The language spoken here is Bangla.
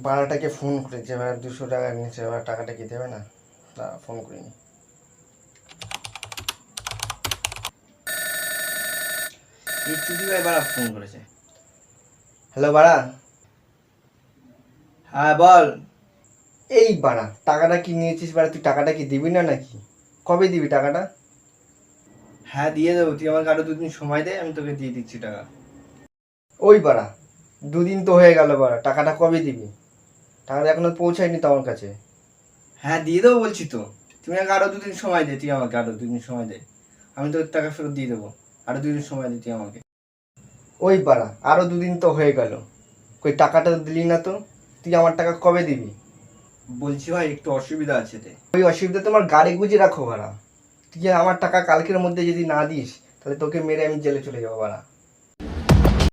বাড়াটাকে ফোন করেছে, এবার 200 টাকা নিচে, এবার টাকাটা কি দেবে না? তা ফোন করিনি। এই চুদি ভাই বাড়া ফোন করেছে। হ্যালো বাড়া। হ্যাঁ বল। এই বাড়া, টাকাটা কি নিয়েছিস বাড়া? তুই টাকাটা কি দিবি না নাকি? কবে দিবি টাকাটা? হ্যাঁ দিয়ে দেবো, তুই আমাকে আরো 2 দিন সময় দে, আমি তোকে দিয়ে দিচ্ছি টাকা। ওই বাড়া, 2 দিন তো হয়ে গেল বাড়া, টাকাটা কবে দিবি? টাকাটা এখনো পৌঁছায়নি তো আমার কাছে। হ্যাঁ দিয়ে দেবো বলছি তো, তুমি আমাকে আরো 2 দিন সময় দে, তুই আমাকে আরো 2 দিন সময় দে, আমি তোর টাকা ফেরত দিয়ে দেবো। আরো 2 দিন সময় দে তুই আমাকে। ওই বাড়া, আরো 2 দিন তো হয়ে গেল, কই টাকাটা তো দিলি না তো? তুই আমার টাকা কবে দিবি? বলছি ভাই একটু অসুবিধা আছে রে। ওই অসুবিধা তোমার গাড়ি গুঁজে রাখো বাড়া। তুই আমার টাকা কালকের মধ্যে যদি না দিস, তাহলে তোকে মেরে আমি জেলে চলে যাবো বাড়া।